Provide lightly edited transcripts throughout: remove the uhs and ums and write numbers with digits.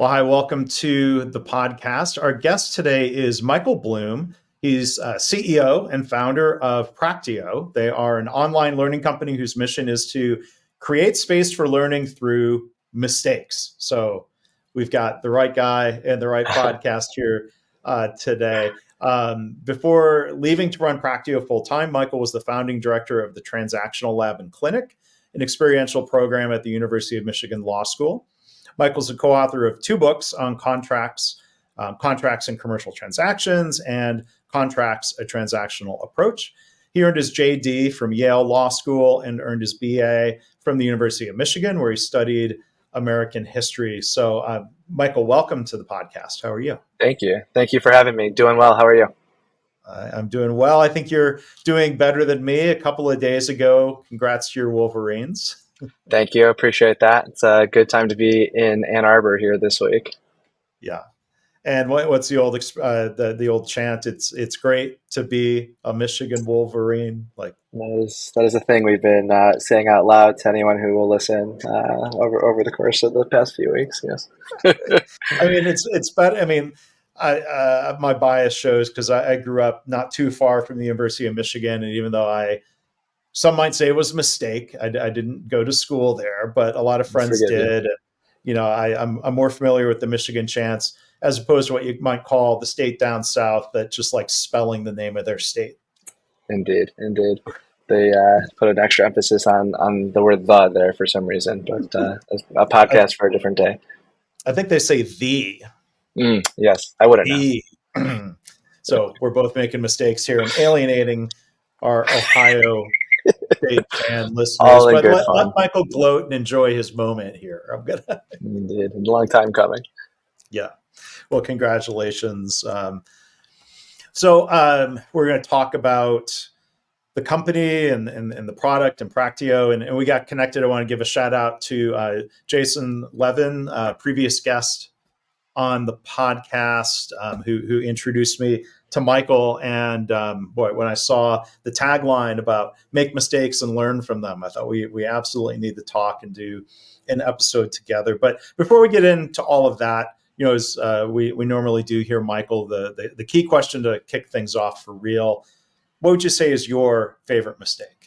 Well, hi, welcome to the podcast. Our guest today is Michael Bloom. He's CEO and founder of Praktio. They are an online learning company whose mission is to create space for learning through mistakes. So we've got the right guy and the right podcast here today. Before leaving to run Praktio full time, Michael was the founding director of the Transactional Lab Clinic, an experiential program at the University of Michigan Law School. Michael's a co-author of two books on contracts, Contracts and Commercial Transactions, and Contracts, a Transactional Approach. He earned his JD from Yale Law School and earned his BA from the University of Michigan, where he studied American history. So, Michael, welcome to the podcast. How are you? Thank you. Thank you for having me. Doing well. How are you? I'm doing well. I think you're doing better than me a couple of days ago. Congrats to your Wolverines. Thank you. Appreciate that. It's a good time to be in Ann Arbor here this week. Yeah. And what's the old the old chant? It's great to be a Michigan Wolverine. Like that is a thing we've been saying out loud to anyone who will listen over the course of the past few weeks. Yes. I mean, it's better. I mean, my bias shows because I grew up not too far from the University of Michigan, and even though some might say it was a mistake, I didn't go to school there, but a lot of friends did. You know, I'm more familiar with the Michigan chants as opposed to what you might call the state down south that just like spelling the name of their state. Indeed. They put an extra emphasis on the word "the" there for some reason, but a podcast for a different day. I think they say "the." Yes, I wouldn't know. So we're both making mistakes here and alienating our Ohio State fan listeners. But let Michael gloat and enjoy his moment here. Indeed, a long time coming. Yeah. Well, congratulations. So we're going to talk about the company and the product and Praktio, and we got connected. I want to give a shout out to Jason Levin, previous guest on the podcast, who introduced me to Michael. And when I saw the tagline about make mistakes and learn from them, I thought we absolutely need to talk and do an episode together. But before we get into all of that, you know, as we normally do here, Michael, the key question to kick things off for real, what would you say is your favorite mistake?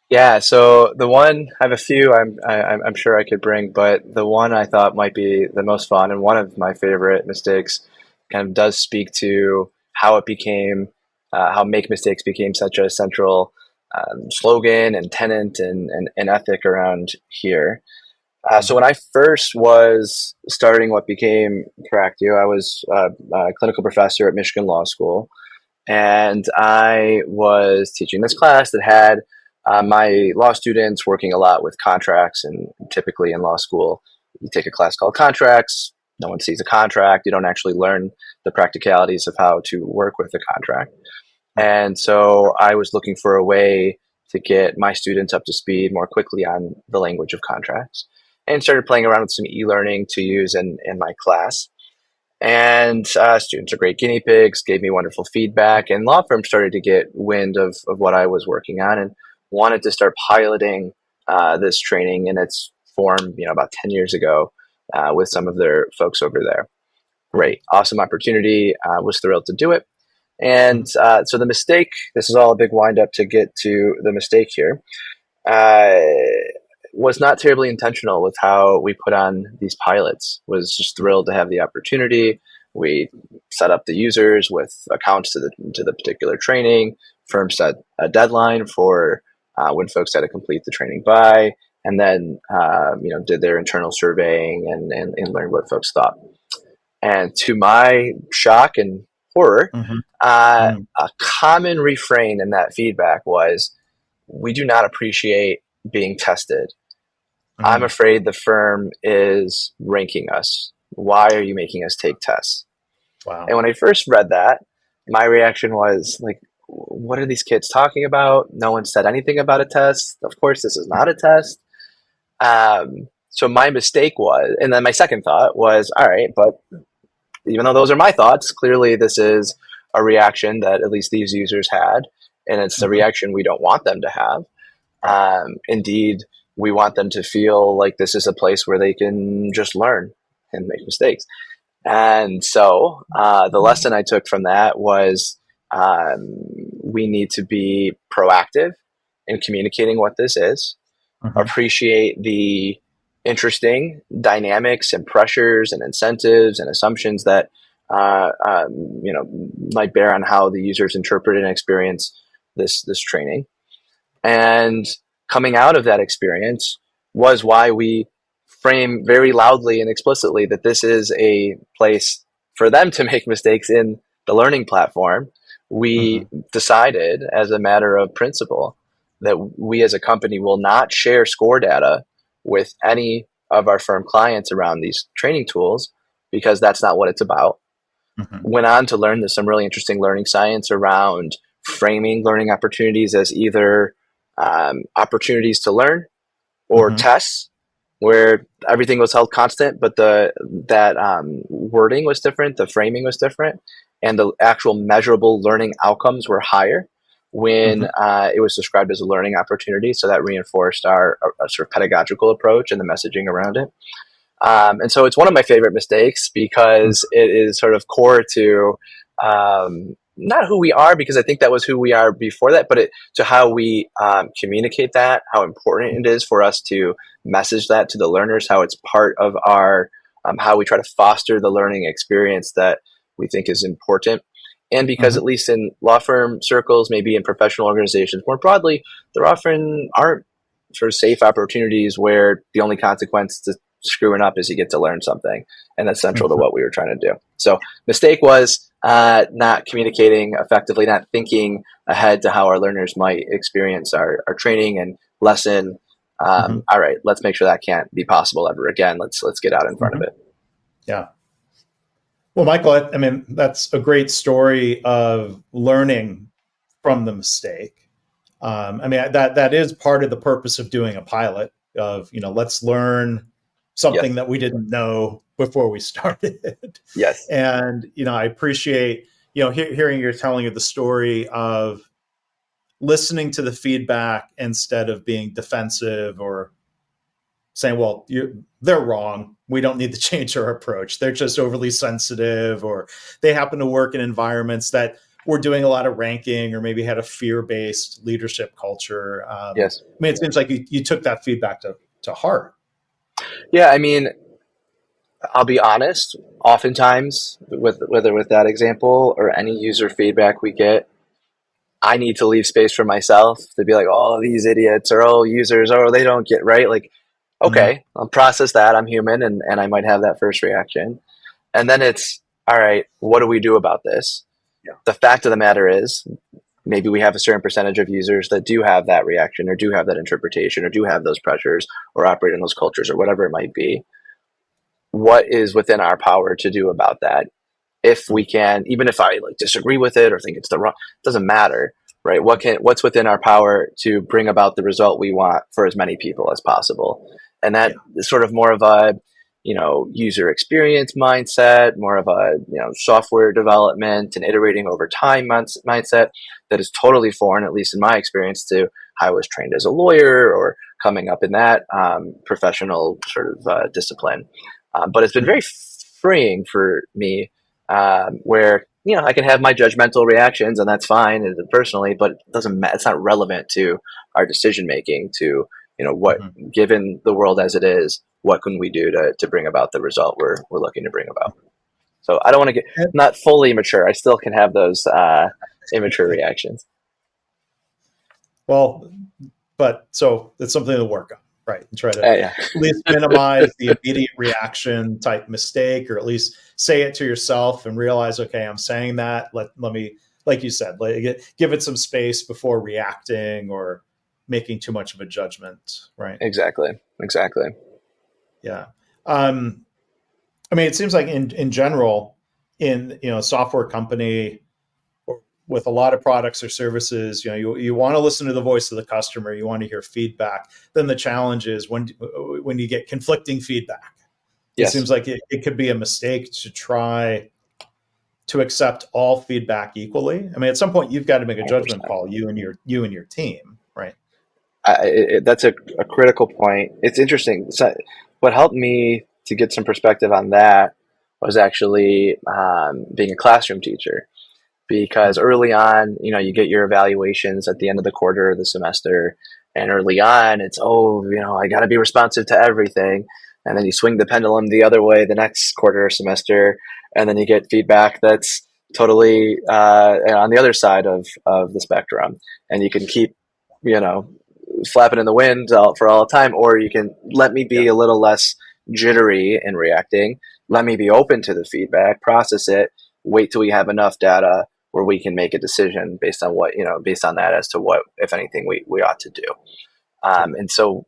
Yeah, so the one I have a few I'm sure I could bring, but the one I thought might be the most fun and one of my favorite mistakes kind of does speak to how it became, how make mistakes became such a central slogan and tenet and ethic around here. So when I first was starting what became Praktio, I was a clinical professor at Michigan Law School, and I was teaching this class that had my law students working a lot with contracts. And typically in law school, you take a class called contracts. No one sees a contract. You don't actually learn the practicalities of how to work with a contract. And so I was looking for a way to get my students up to speed more quickly on the language of contracts, and started playing around with some e-learning to use in my class. And students are great guinea pigs, gave me wonderful feedback, and law firms started to get wind of what I was working on and wanted to start piloting this training in its form, about 10 years ago with some of their folks over there. Great, awesome opportunity. Was thrilled to do it. And so the mistake, this is all a big wind up to get to the mistake here, was not terribly intentional with how we put on these pilots. Was just thrilled to have the opportunity. We set up the users with accounts to the particular training. Firm set a deadline for when folks had to complete the training by, and then did their internal surveying and learned what folks thought. And to my shock and horror, a common refrain in that feedback was, "We do not appreciate being tested. I'm afraid the firm is ranking us. Why are you making us take tests?" Wow. And when I first read that, my reaction was like, what are these kids talking about? No one said anything about a test. Of course, this is not a test. So my mistake was, and then my second thought was, all right, but even though those are my thoughts, clearly this is a reaction that at least these users had, and it's the reaction we don't want them to have. Indeed, we want them to feel like this is a place where they can just learn and make mistakes. And so the lesson I took from that was we need to be proactive in communicating what this is, Mhm. appreciate the interesting dynamics and pressures and incentives and assumptions that might bear on how the users interpret and experience this training. And coming out of that experience was why we frame very loudly and explicitly that this is a place for them to make mistakes in the learning platform. We Mhm. decided as a matter of principle that we as a company will not share score data with any of our firm clients around these training tools because that's not what it's about. Mhm. Went on to learn there's some really interesting learning science around framing learning opportunities as either opportunities to learn or Mhm. tests where everything was held constant, but that wording was different, the framing was different, and the actual measurable learning outcomes were higher when Mhm. it was described as a learning opportunity. So that reinforced our sort of pedagogical approach and the messaging around it. And so it's one of my favorite mistakes because it is sort of core to not who we are, because I think that was who we are before that, but to how we communicate that, how important it is for us to message that to the learners, how it's part of our, how we try to foster the learning experience that we think is important. And because Mhm. at least in law firm circles, maybe in professional organizations more broadly, there often aren't sort of safe opportunities where the only consequence to screwing up is you get to learn something. And that's central to Mhm. what we were trying to do. So mistake was not communicating effectively, not thinking ahead to how our learners might experience our training and lesson. Mhm. All right, let's make sure that can't be possible ever again. Let's get out in front of Mhm. it. Yeah. Well, Michael, I mean, that's a great story of learning from the mistake. I mean, that is part of the purpose of doing a pilot. Of let's learn something Yes. that we didn't know before we started. Yes. And I appreciate hearing your telling of the story of listening to the feedback instead of being defensive or saying, well, they're wrong. We don't need to change our approach. They're just overly sensitive, or they happen to work in environments that were doing a lot of ranking or maybe had a fear-based leadership culture. Yes. I mean, it seems like you took that feedback to heart. Yeah. I mean, I'll be honest. Oftentimes, whether with that example or any user feedback we get, I need to leave space for myself to be like, oh, these idiots, or oh, users, oh, they don't get right. Like, Mm-hmm. okay, I'll process that. I'm human, and I might have that first reaction. And then it's, all right, what do we do about this? Yeah. The fact of the matter is, maybe we have a certain percentage of users that do have that reaction, or do have that interpretation, or do have those pressures, or operate in those cultures, or whatever it might be. What is within our power to do about that? If we can, even if I like disagree with it or think it's the wrong, it doesn't matter, right? What's within our power to bring about the result we want for as many people as possible? And that Yeah. is sort of more of a, user experience mindset, more of a, software development and iterating over time mindset that is totally foreign, at least in my experience, to how I was trained as a lawyer or coming up in that professional sort of discipline. But it's been Mm-hmm. very freeing for me, where I can have my judgmental reactions, and that's fine personally, but it doesn't it's not relevant to our decision making. To what, Mm-hmm. given the world as it is, what can we do to bring about the result we're looking to bring about? So I don't want to get not fully mature. I still can have those immature reactions. Well, but so it's something to work on, right? And try to at Yeah, least minimize the immediate reaction type mistake, or at least say it to yourself and realize, okay, I'm saying that. Let me, like you said, give it some space before reacting or making too much of a judgment, right? exactly. Yeah. Um, I mean, it seems like in general, in a software company with a lot of products or services, you want to listen to the voice of the customer, you want to hear feedback. Then the challenge is when you get conflicting feedback. It Yes, seems like it could be a mistake to try to accept all feedback equally. I mean, at some point you've got to make a judgment 100%. call, you and your team, right? That's a critical point. It's interesting. So what helped me to get some perspective on that was actually being a classroom teacher, because early on, you get your evaluations at the end of the quarter or the semester. And early on, it's, I got to be responsive to everything. And then you swing the pendulum the other way the next quarter or semester. And then you get feedback that's totally on the other side of the spectrum. And you can keep, flapping in the wind for all time, or you can let me be a little less jittery in reacting. Let me be open to the feedback, process it, wait till we have enough data where we can make a decision based on based on that as to what, if anything, we ought to do. And so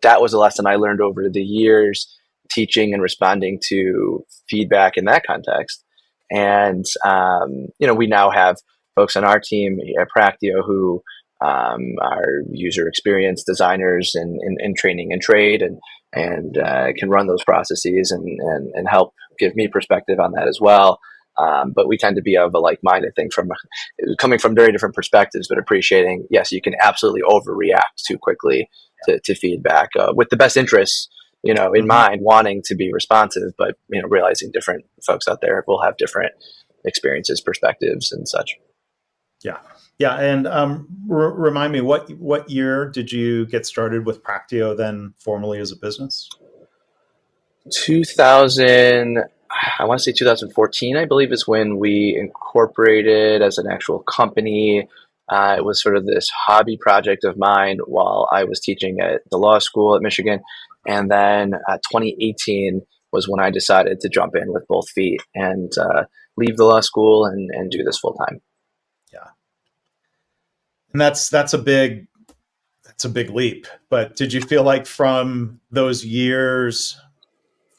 that was a lesson I learned over the years, teaching and responding to feedback in that context. And, we now have folks on our team at Praktio who are user experience designers in training and trade, and can run those processes and help give me perspective on that as well. But we tend to be of a like-minded thing, coming from very different perspectives, but appreciating, yes, you can absolutely overreact too quickly to feedback with the best interests, in mind, wanting to be responsive, but, realizing different folks out there will have different experiences, perspectives, and such. Yeah. Yeah. And remind me, what year did you get started with Praktio then formally as a business? 2000, I want to say 2014, I believe, is when we incorporated as an actual company. It was sort of this hobby project of mine while I was teaching at the law school at Michigan. And then 2018 was when I decided to jump in with both feet and leave the law school and do this full time. Yeah. And that's a big leap. But did you feel like from those years,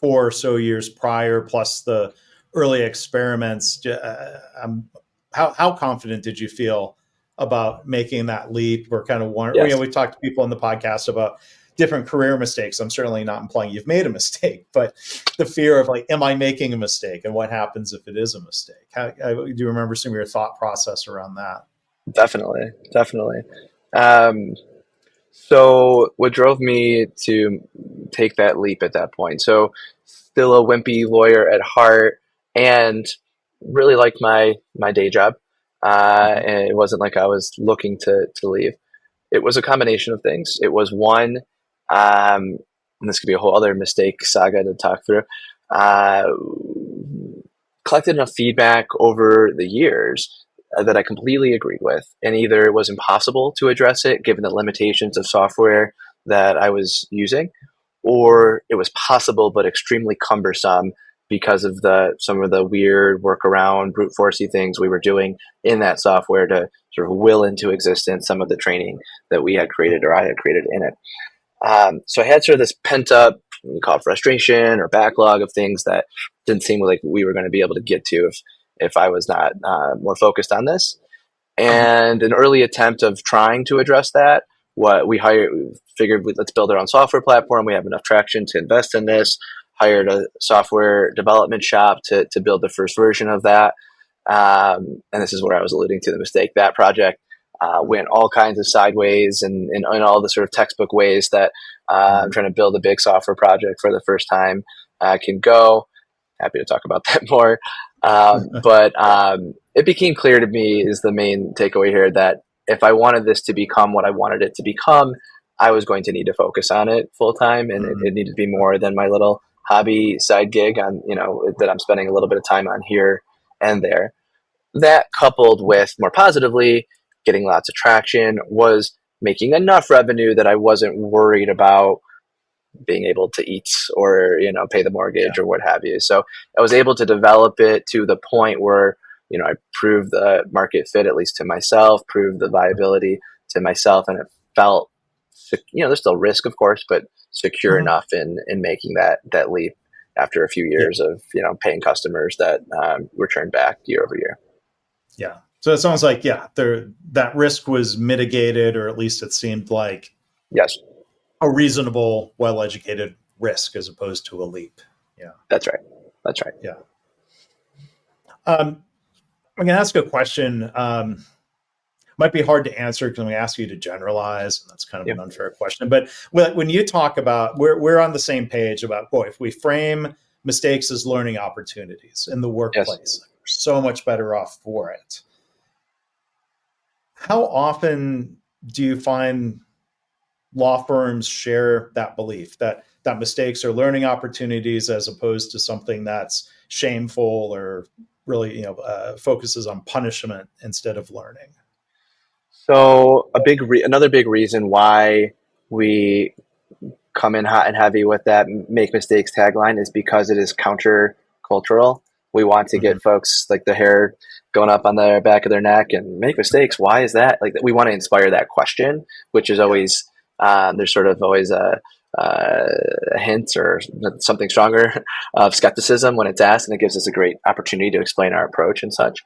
4 or so years prior, plus the early experiments, how confident did you feel about making that leap? Or kind of one, Yes. we talked to people on the podcast about different career mistakes. I'm certainly not implying you've made a mistake, but the fear of like, am I making a mistake, and what happens if it is a mistake? Do you remember some of your thought process around that? Definitely. Um, so what drove me to take that leap at that point? So still a wimpy lawyer at heart, and really liked my day job. And it wasn't like I was looking to leave. It was a combination of things. It was one, and this could be a whole other mistake saga to talk through. Uh, Collected enough feedback over the years that I completely agreed with, and either it was impossible to address it given the limitations of software that I was using, or it was possible but extremely cumbersome because of some of the weird workaround brute forcey things we were doing in that software to sort of will into existence some of the training that we had created or I had created in it. So I had sort of this pent up, we call it frustration or backlog of things that didn't seem like we were going to be able to get to if I was not more focused on this. And an early attempt of trying to address that, we figured let's build our own software platform. We have enough traction to invest in this. Hired a software development shop to build the first version of that. And this is where I was alluding to the mistake. That project went all kinds of sideways and in all the sort of textbook ways that trying to build a big software project for the first time can go. Happy to talk about that more. But it became clear to me, is the main takeaway here, that if I wanted this to become what I wanted it to become, I was going to need to focus on it full time, and it needed to be more than my little hobby side gig that I'm spending a little bit of time on here and there. That, coupled with more positively getting lots of traction, was making enough revenue that I wasn't worried about being able to eat or pay the mortgage or what have you. So I was able to develop it to the point where I proved the market fit, at least to myself, proved the viability to myself, and it felt there's still risk, of course, but secure enough in making that leap after a few years of paying customers that returned back year over year. Yeah. So it sounds like that risk was mitigated, or at least it seemed like Yes, a reasonable, well-educated risk as opposed to a leap. Yeah. that's right. Yeah. I'm going to ask a question. might be hard to answer because we ask you to generalize, and that's kind of Yeah. an unfair question. But when you talk about, we're on the same page about, boy, if we frame mistakes as learning opportunities in the Yes. workplace, we're so much better off for it. How often do you find law firms share that belief that mistakes are learning opportunities as opposed to something that's shameful or really focuses on punishment instead of learning? So another big reason why we come in hot and heavy with that "make mistakes" tagline is because it is counter cultural. We want to Mm-hmm. get folks like the hair going up on the back of their neck and make mistakes. Why is that? Like, we want to inspire that question, which is Yeah. always there's sort of always a hint or something stronger of skepticism when it's asked, and it gives us a great opportunity to explain our approach and such.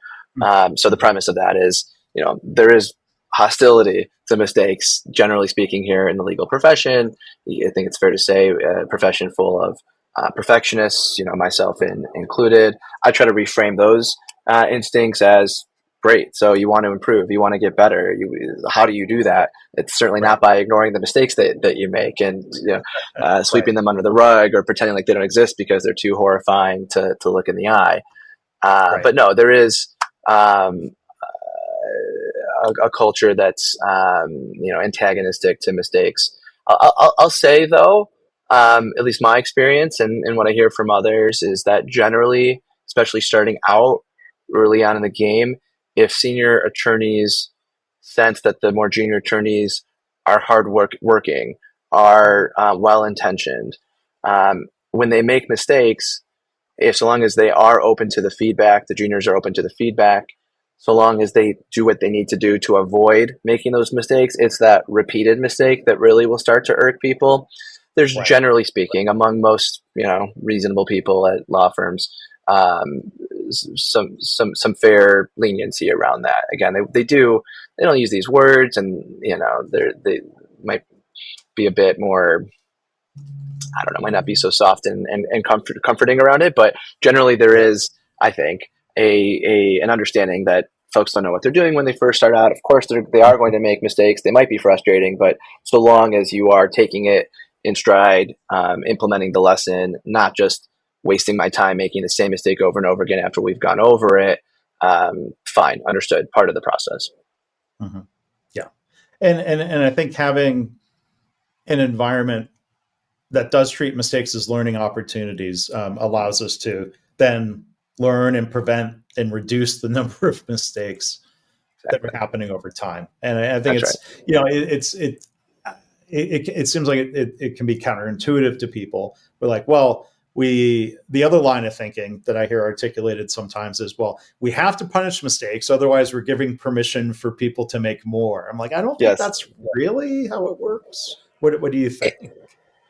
So the premise of that is, there is hostility to mistakes, generally speaking, here in the legal profession. I think it's fair to say a profession full of perfectionists, myself included. I try to reframe those instincts as great. So you want to improve, you want to get better. How do you do that? It's certainly Right. not by ignoring the mistakes that you make and Right. sweeping them under the rug or pretending like they don't exist because they're too horrifying to look in the eye. Right. But no, there is um, a culture that's antagonistic to mistakes. I'll say though, at least my experience and what I hear from others is that generally, especially starting out early on in the game, if senior attorneys sense that the more junior attorneys are working, are well intentioned, when they make mistakes, if so long as they are open to the feedback, the juniors are open to the feedback, so long as they do what they need to do to avoid making those mistakes, it's that repeated mistake that really will start to irk people. There's, Right. generally speaking, among most reasonable people at law firms, some fair leniency around that. Again, they don't use these words, and they might be a bit more, I don't know, might not be so soft and comforting around it, but generally there Yeah. is, I think, an understanding that folks don't know what they're doing when they first start out. Of course, they are going to make mistakes. They might be frustrating, but so long as you are taking it in stride, implementing the lesson, not just wasting my time making the same mistake over and over again after we've gone over it, fine, understood, part of the process. Mm-hmm. Yeah. And I think having an environment that does treat mistakes as learning opportunities allows us to then learn and prevent and reduce the number of mistakes that are Exactly. happening over time. And I think That's right. it's, it seems like it can be counterintuitive to people. We're like, well, the other line of thinking that I hear articulated sometimes is, well, we have to punish mistakes, otherwise we're giving permission for people to make more. I'm like, I don't think Yes. that's really how it works. What do you think?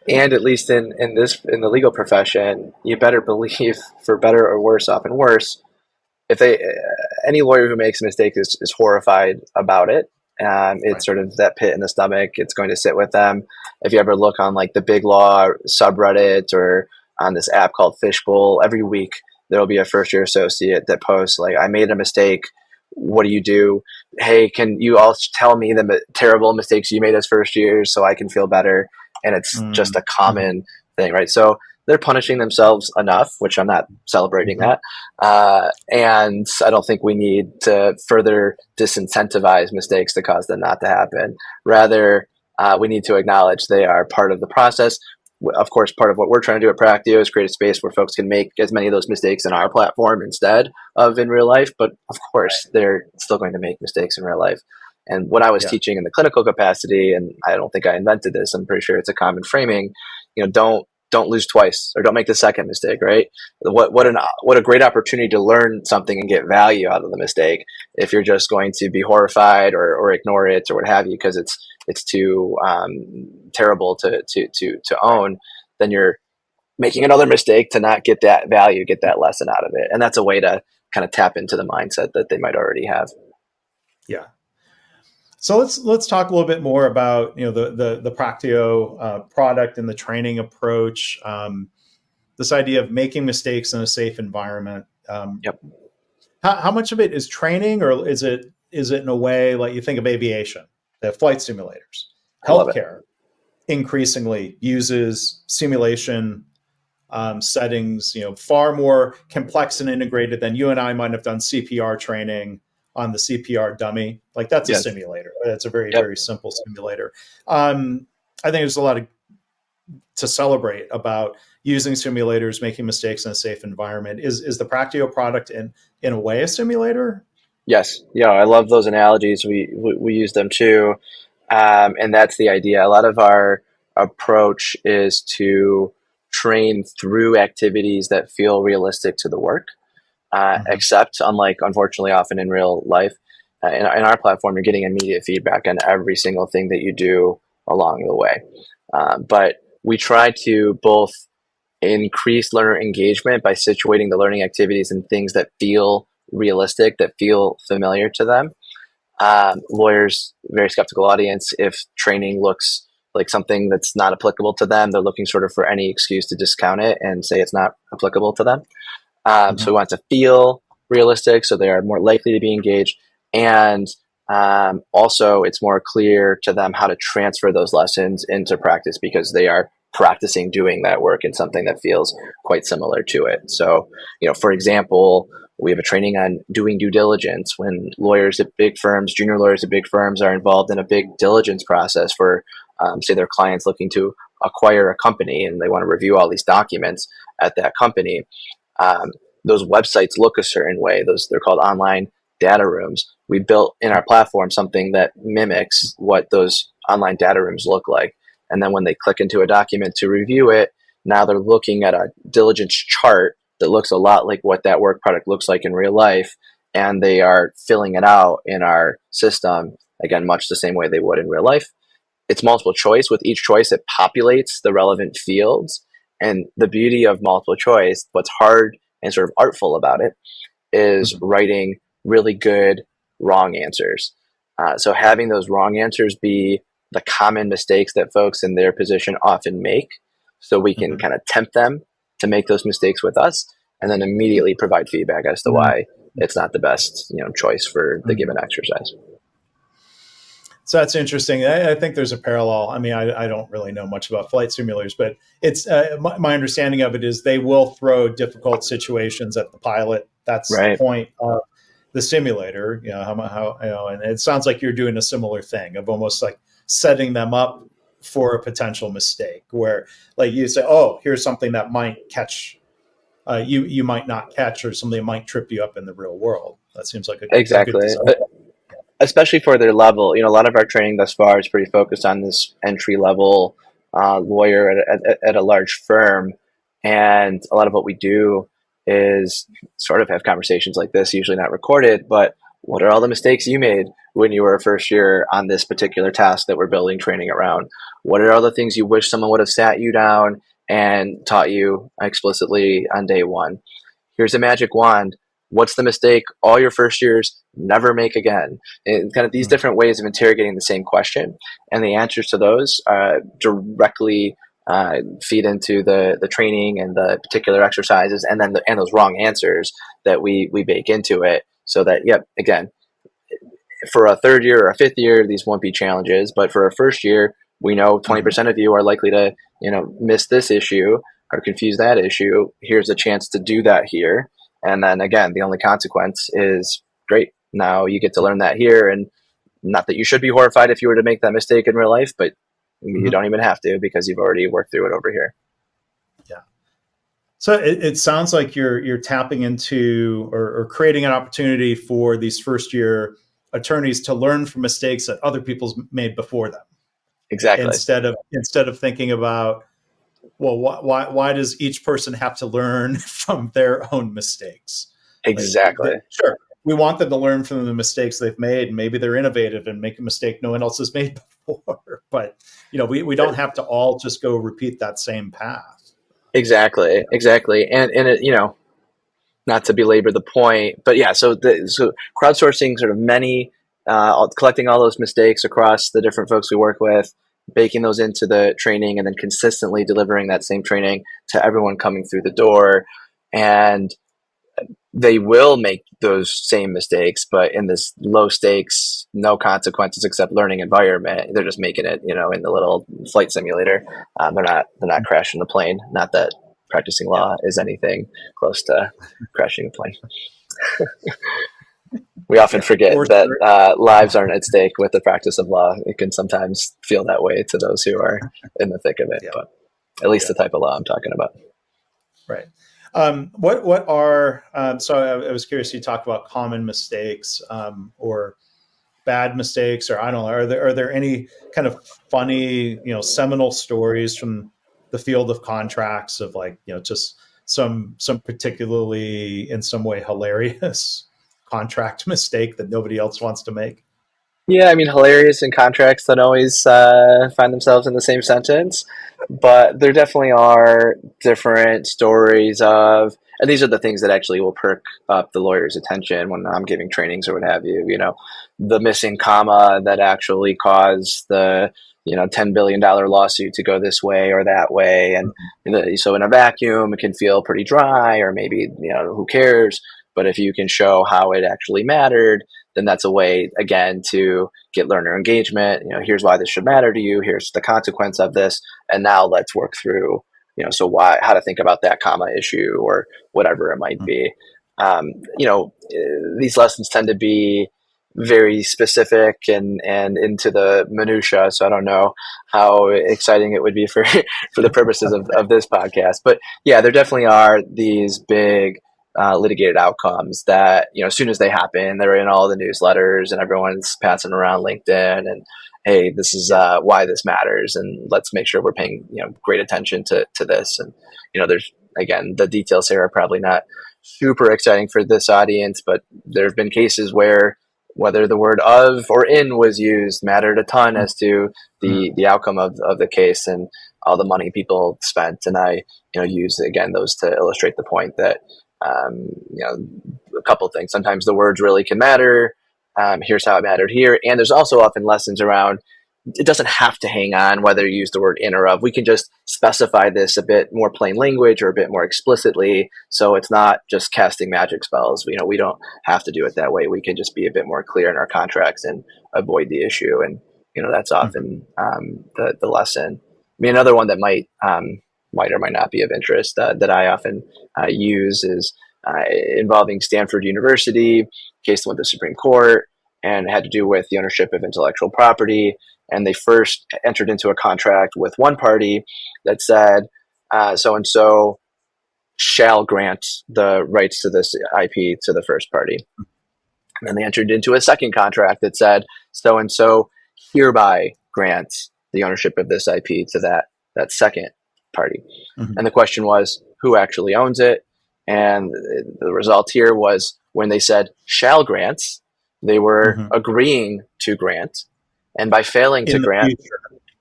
And at least in the legal profession, you better believe, for better or worse, often worse, if they any lawyer who makes a mistake is horrified about it. It's Right. sort of that pit in the stomach. It's going to sit with them. If you ever look on like the Big Law subreddit or on this app called Fishbowl, every week there will be a first year associate that posts like, "I made a mistake. What do you do? Hey, can you all tell me the terrible mistakes you made as first years so I can feel better?" And it's just a Mm-hmm. common thing, right? So they're punishing themselves enough, which I'm not celebrating Mm-hmm. that. And I don't think we need to further disincentivize mistakes to cause them not to happen. Rather, we need to acknowledge they are part of the process. Of course, part of what we're trying to do at Praktio is create a space where folks can make as many of those mistakes in our platform instead of in real life. But of course, they're still going to make mistakes in real life. And what I was Yeah. teaching in the clinical capacity, and I don't think I invented this, I'm pretty sure it's a common framing, don't lose twice or don't make the second mistake, right? What a great opportunity to learn something and get value out of the mistake if you're just going to be horrified or ignore it or what have you because it's too terrible to own. Then you're making another mistake to not get that value, get that lesson out of it, and that's a way to kind of tap into the mindset that they might already have. Yeah. So let's talk a little bit more about the Praktio product and the training approach. This idea of making mistakes in a safe environment. Yep. How much of it is training, or is is it in a way like you think of aviation? They have flight simulators. I love it. Healthcare increasingly uses simulation settings, far more complex and integrated than you and I might have done CPR training on the CPR dummy. Like that's a Yes. simulator. That's a very, Yep. very simple simulator. I think there's a lot to celebrate about using simulators, making mistakes in a safe environment. Is the Praktio product in a way a simulator? Yes. Yeah. I love those analogies. We use them too. And that's the idea. A lot of our approach is to train through activities that feel realistic to the work, except unlike, unfortunately, often in real life, in our platform, you're getting immediate feedback on every single thing that you do along the way. But we try to both increase learner engagement by situating the learning activities in things that feel realistic, that feel familiar to them. Lawyers, very skeptical audience. If training looks like something that's not applicable to them, they're looking sort of for any excuse to discount it and say it's not applicable to them. So we want it to feel realistic, so they are more likely to be engaged. And also, it's more clear to them how to transfer those lessons into practice because they are practicing doing that work in something that feels quite similar to it. So, for example, we have a training on doing due diligence when lawyers at big firms, junior lawyers at big firms are involved in a big diligence process for, say, their clients looking to acquire a company and they want to review all these documents at that company. Those websites look a certain way. They're called online data rooms. We built in our platform something that mimics what those online data rooms look like. And then when they click into a document to review it, now they're looking at a diligence chart that looks a lot like what that work product looks like in real life. And they are filling it out in our system, again, much the same way they would in real life. It's multiple choice. With each choice, it populates the relevant fields. And the beauty of multiple choice, what's hard and sort of artful about it, is writing really good wrong answers. So having those wrong answers be the common mistakes that folks in their position often make, so we can kind of tempt them to make those mistakes with us, and then immediately provide feedback as to why it's not the best choice for the given exercise. So that's interesting. I think there's a parallel. I mean, I don't really know much about flight simulators, but it's my understanding of it is they will throw difficult situations at the pilot. That's the Right. point of the simulator. And it sounds like you're doing a similar thing of almost like setting them up for a potential mistake, where like you say, oh, here's something that might catch you might not catch, or something that might trip you up in the real world. That seems like a good Exactly. design. Especially for their level. A lot of our training thus far is pretty focused on this entry level lawyer at a large firm. And a lot of what we do is sort of have conversations like this, usually not recorded, but what are all the mistakes you made when you were a first year on this particular task that we're building training around? What are all the things you wish someone would have sat you down and taught you explicitly on day one? Here's a magic wand. What's the mistake all your first years never make again? And kind of these different ways of interrogating the same question, and the answers to those directly feed into the training and the particular exercises, and then and those wrong answers that we bake into it, so that again, for a third year or a fifth year, these won't be challenges, but for a first year, we know 20% of you are likely to miss this issue or confuse that issue. Here's a chance to do that here. And then again, the only consequence is great. Now you get to learn that here. And not that you should be horrified if you were to make that mistake in real life, but you don't even have to, because you've already worked through it over here. Yeah. So it sounds like you're tapping into or creating an opportunity for these first year attorneys to learn from mistakes that other people's made before them. Exactly. Instead of thinking about, well, why does each person have to learn from their own mistakes? Exactly. Sure, we want them to learn from the mistakes they've made. Maybe they're innovative and make a mistake no one else has made before. But we don't have to all just go repeat that same path. Exactly. And it, not to belabor the point, but yeah, so crowdsourcing sort of many, collecting all those mistakes across the different folks we work with, baking those into the training, and then consistently delivering that same training to everyone coming through the door. And they will make those same mistakes, but in this low stakes, no consequences except learning environment. They're just making it, in the little flight simulator. They're not crashing the plane. Not that practicing Yeah. law is anything close to crashing a plane. We often Yeah. forget Or that lives aren't at stake with the practice of law. It can sometimes feel that way to those who are in the thick of it, yeah. but at least Yeah. the type of law I'm talking about. Right. What are so I was curious. You talk about common mistakes or bad mistakes, or I don't know. Are there any kind of funny, seminal stories from the field of contracts of like, just some particularly in some way hilarious contract mistake that nobody else wants to make? Yeah, I mean, hilarious in contracts don't always find themselves in the same sentence, but there definitely are different stories of, and these are the things that actually will perk up the lawyer's attention when I'm giving trainings or what have you. The missing comma that actually caused the $10 billion lawsuit to go this way or that way, and so in a vacuum it can feel pretty dry, or maybe who cares. But if you can show how it actually mattered, then that's a way, again, to get learner engagement. Here's why this should matter to you. Here's the consequence of this. And now let's work through, how to think about that comma issue or whatever it might be. Um, these lessons tend to be very specific and into the minutia. So I don't know how exciting it would be for, for the purposes of this podcast. But yeah, there definitely are these big litigated outcomes that as soon as they happen, they're in all the newsletters and everyone's passing around LinkedIn and, hey, this is why this matters, and let's make sure we're paying great attention to this. And there's, again, the details here are probably not super exciting for this audience, but there have been cases where whether the word of or in was used mattered a ton as to the outcome of the case and all the money people spent. And I use again those to illustrate the point that a couple of things. Sometimes the words really can matter. Here's how it mattered here. And there's also often lessons around, it doesn't have to hang on whether you use the word in or of. We can just specify this a bit more plain language or a bit more explicitly. So it's not just casting magic spells. We don't have to do it that way. We can just be a bit more clear in our contracts and avoid the issue. And, that's often the lesson. I mean, another one that might or might not be of interest that I often use is involving Stanford University, case that went to the Supreme Court and had to do with the ownership of intellectual property. And they first entered into a contract with one party that said, so-and-so shall grant the rights to this IP to the first party. And then they entered into a second contract that said, so-and-so hereby grants the ownership of this IP to that second party. And the question was, who actually owns it? And the result here was when they said shall grants, they were agreeing to grant. And by failing to grant,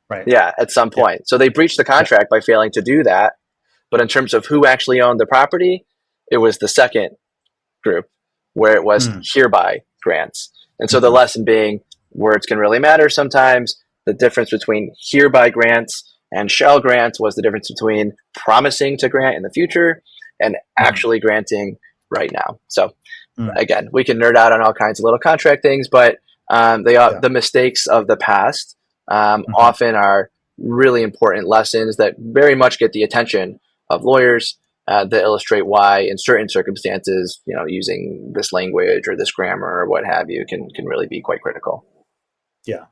right? Yeah, at some point. Yeah. So they breached the contract by failing to do that. But in terms of who actually owned the property, it was the second group where it was hereby grants. And so the lesson being, words can really matter sometimes. The difference between hereby grants and shall grants was the difference between promising to grant in the future and actually granting right now. So again, we can nerd out on all kinds of little contract things, but the mistakes of the past often are really important lessons that very much get the attention of lawyers that illustrate why in certain circumstances, using this language or this grammar or what have you can really be quite critical. Yeah.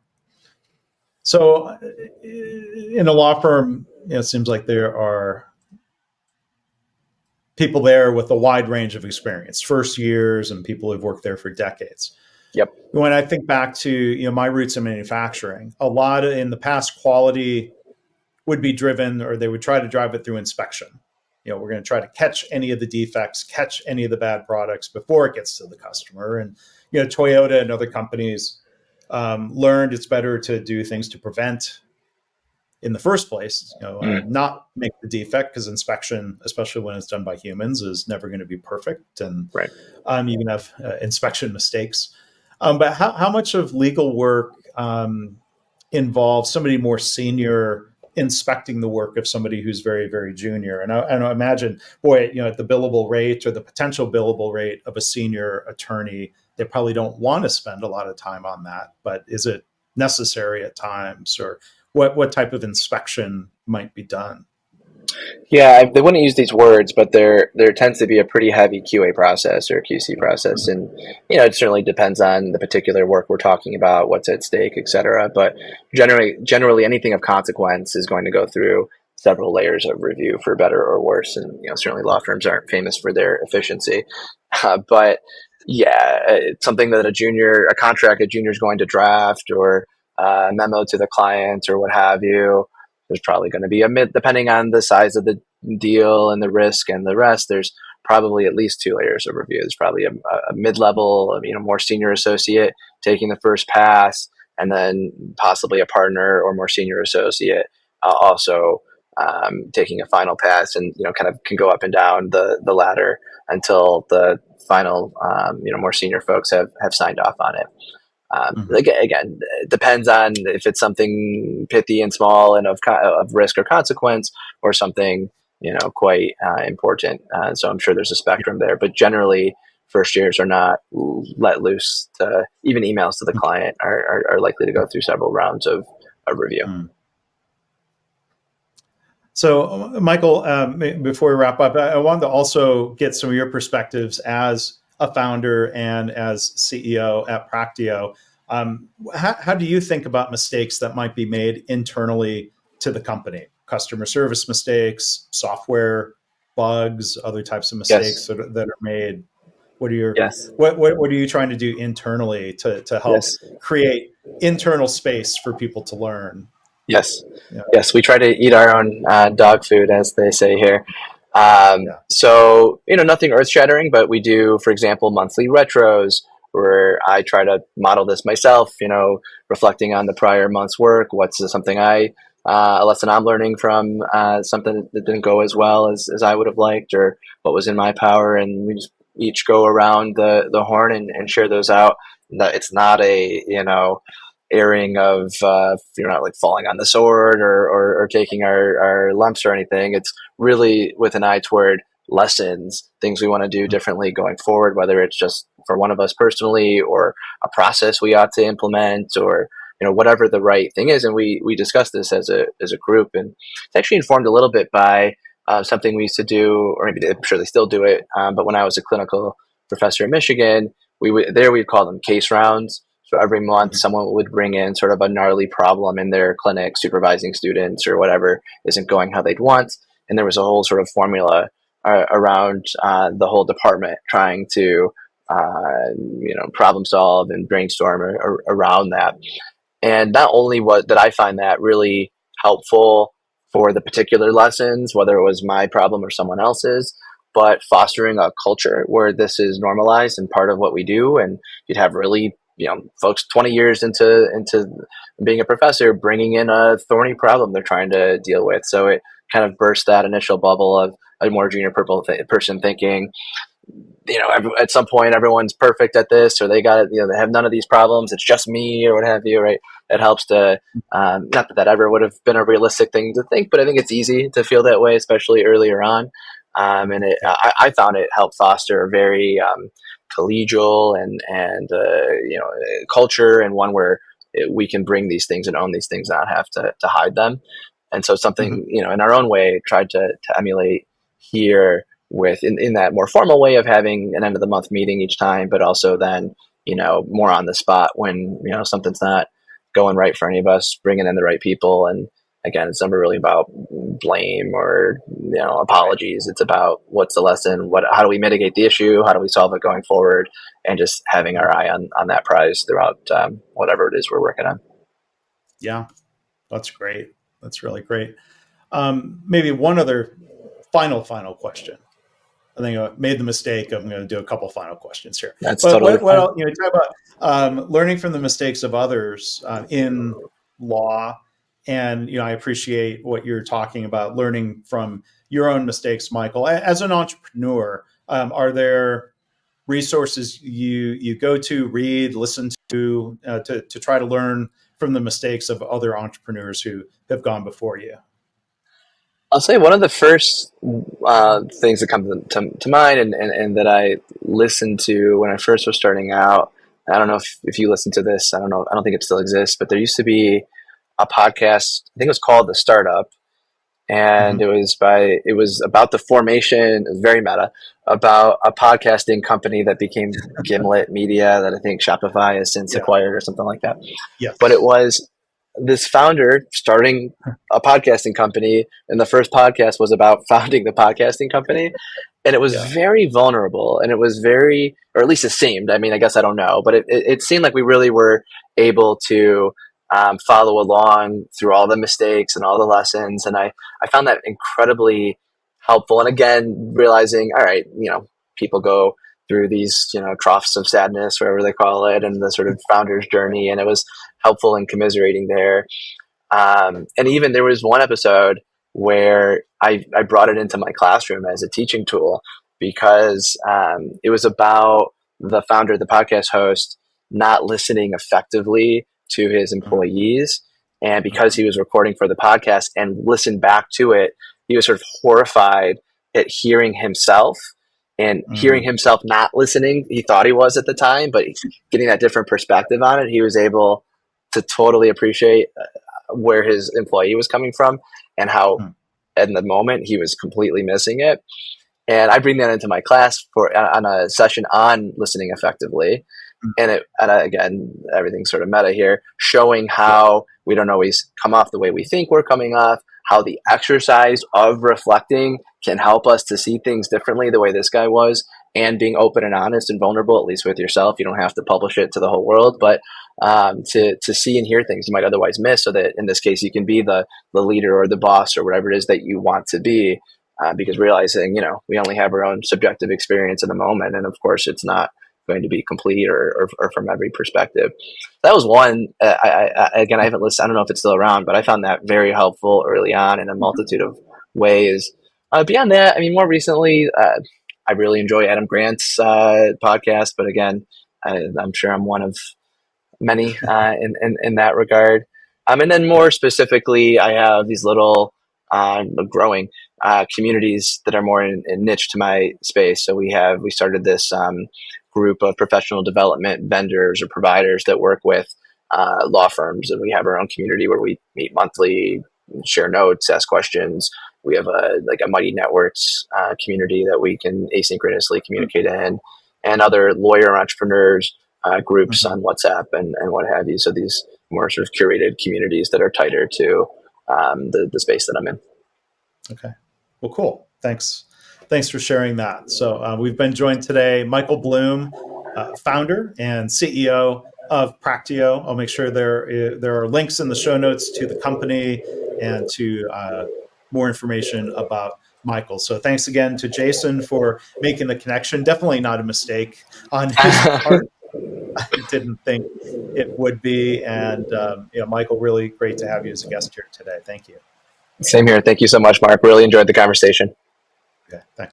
So in a law firm, it seems like there are people there with a wide range of experience, first years and people who've worked there for decades. Yep. When I think back to my roots in manufacturing, a lot in the past, quality would be driven, or they would try to drive it through inspection. We're going to try to catch any of the defects, catch any of the bad products before it gets to the customer. And Toyota and other companies learned it's better to do things to prevent in the first place, not make the defect, because inspection, especially when it's done by humans, is never going to be perfect. And right. You can have inspection mistakes. But how much of legal work involves somebody more senior inspecting the work of somebody who's very, very junior. And I imagine, boy, at the billable rate or the potential billable rate of a senior attorney, they probably don't want to spend a lot of time on that. But is it necessary at times, or what type of inspection might be done? Yeah, they wouldn't use these words, but there tends to be a pretty heavy QA process or QC process, and it certainly depends on the particular work we're talking about, what's at stake, et cetera. But generally, anything of consequence is going to go through several layers of review, for better or worse. And certainly law firms aren't famous for their efficiency, but yeah, it's something that a contract a junior is going to draft, or a memo to the client, or what have you. There's probably going to be depending on the size of the deal and the risk and the rest, there's probably at least two layers of review. There's probably a mid-level, more senior associate taking the first pass, and then possibly a partner or more senior associate also taking a final pass, and kind of can go up and down the ladder until the final more senior folks have signed off on it. Again, it depends on if it's something pithy and small and of risk or consequence, or something quite important. So I'm sure there's a spectrum there, but generally, first years are not let loose. Even emails to the client are likely to go through several rounds of review. So, Michael, before we wrap up, I wanted to also get some of your perspectives as a founder and as CEO at Praktio. How do you think about mistakes that might be made internally to the company? Customer service mistakes, software bugs, other types of mistakes Yes. that are made. What are your Yes. what are you trying to do internally to help Yes. create internal space for people to learn? Yes. Yeah. Yes. We try to eat our own dog food, as they say here. Yeah. So, nothing earth shattering, but we do, for example, monthly retros where I try to model this myself, reflecting on the prior month's work. What's something a lesson I'm learning from something that didn't go as well as I would have liked, or what was in my power. And we just each go around the horn and share those out. It's not airing of you're not like falling on the sword or taking our lumps or anything. It's really with an eye toward lessons, things we want to do differently going forward, whether it's just for one of us personally, or a process we ought to implement, or whatever the right thing is. And we discussed this as a group, and it's actually informed a little bit by something we used to do, or maybe I'm sure they still do it, but when I was a clinical professor in Michigan, we'd call them case rounds. So every month, someone would bring in sort of a gnarly problem in their clinic, supervising students or whatever isn't going how they'd want. And there was a whole sort of formula around the whole department trying to, problem solve and brainstorm around that. And not only did I find that really helpful for the particular lessons, whether it was my problem or someone else's, but fostering a culture where this is normalized and part of what we do. And you'd have really folks 20 years into being a professor bringing in a thorny problem they're trying to deal with. So it kind of burst that initial bubble of a more junior person thinking, at some point everyone's perfect at this, or they got it, they have none of these problems. It's just me, or what have you, right? It helps to, not that ever would have been a realistic thing to think, but I think it's easy to feel that way, especially earlier on. And I found it helped foster a very collegial and culture, and one where we can bring these things and own these things, not have to hide them. And so something, in our own way, tried to emulate here in that more formal way of having an end of the month meeting each time, but also then, more on the spot when, something's not going right for any of us, bringing in the right people. And again, it's never really about blame or, apologies. It's about what's the lesson, how do we mitigate the issue? How do we solve it going forward? And just having our eye on that prize throughout whatever it is we're working on. Yeah, that's great. That's really great. Maybe one other final question. I think I made the mistake of I'm going to do a couple final questions here. That's but totally what fine. you talk about learning from the mistakes of others in law, and I appreciate what you're talking about, learning from your own mistakes, Michael. As an entrepreneur, are there resources you go to, read, listen to try to learn from the mistakes of other entrepreneurs who have gone before you? I'll say one of the first things that comes to mind and that I listened to when I first was starting out. I don't know if you listen to this. I don't know. I don't think it still exists, but there used to be a podcast. I think it was called The Startup, and Mm-hmm. it was about the formation. It was very meta about a podcasting company that became Gimlet Media that I think Shopify has since Yeah. acquired or something like that. But it Yes. was this founder starting a podcasting company, and the first podcast was about founding the podcasting company, and it was Yeah. very vulnerable, and it was very, or at least it seemed. I mean, I guess I don't know, but it seemed like we really were able to follow along through all the mistakes and all the lessons, and I found that incredibly helpful. And again, realizing, all right, people go through these, troughs of sadness, whatever they call it, and the sort of founder's journey, and it was helpful in commiserating there. And even there was one episode where I brought it into my classroom as a teaching tool because it was about the founder, the podcast host, not listening effectively to his employees. And because Mm-hmm. he was recording for the podcast and listened back to it, he was sort of horrified at hearing himself and hearing Mm-hmm. himself not listening. He thought he was at the time, but getting that different perspective on it, he was able to totally appreciate where his employee was coming from and how in the moment he was completely missing it. And I bring that into my class for on a session on listening effectively. And again, everything's sort of meta here, showing Yeah. how we don't always come off the way we think we're coming off, how the exercise of reflecting can help us to see things differently the way this guy was, and being open and honest and vulnerable, at least with yourself. You don't have to publish it to the whole world, but to see and hear things you might otherwise miss, so that in this case you can be the leader or the boss or whatever it is that you want to be, because realizing, we only have our own subjective experience in the moment, and of course it's not going to be complete or from every perspective. That was one. Again, I haven't listened. I don't know if it's still around, but I found that very helpful early on in a multitude of ways. Beyond that, I mean, more recently, I really enjoy Adam Grant's podcast, but again, I'm sure I'm one of many in that regard. And then more specifically, I have these little growing communities that are more in niche to my space. So we started this group of professional development vendors or providers that work with law firms, and we have our own community where we meet monthly, share notes, ask questions. We have a Mighty Networks community that we can asynchronously communicate in, and other lawyer entrepreneurs groups Mm-hmm. on WhatsApp and what have you. So these more sort of curated communities that are tighter to the space that I'm in. Okay. Well, cool. Thanks. Thanks for sharing that. So we've been joined today, Michael Bloom, founder and CEO of Praktio. I'll make sure there are links in the show notes to the company and to more information about Michael. So thanks again to Jason for making the connection. Definitely not a mistake on his part. I didn't think it would be. And Michael, really great to have you as a guest here today. Thank you. Same here. Thank you so much, Mark. Really enjoyed the conversation. Okay. Thanks.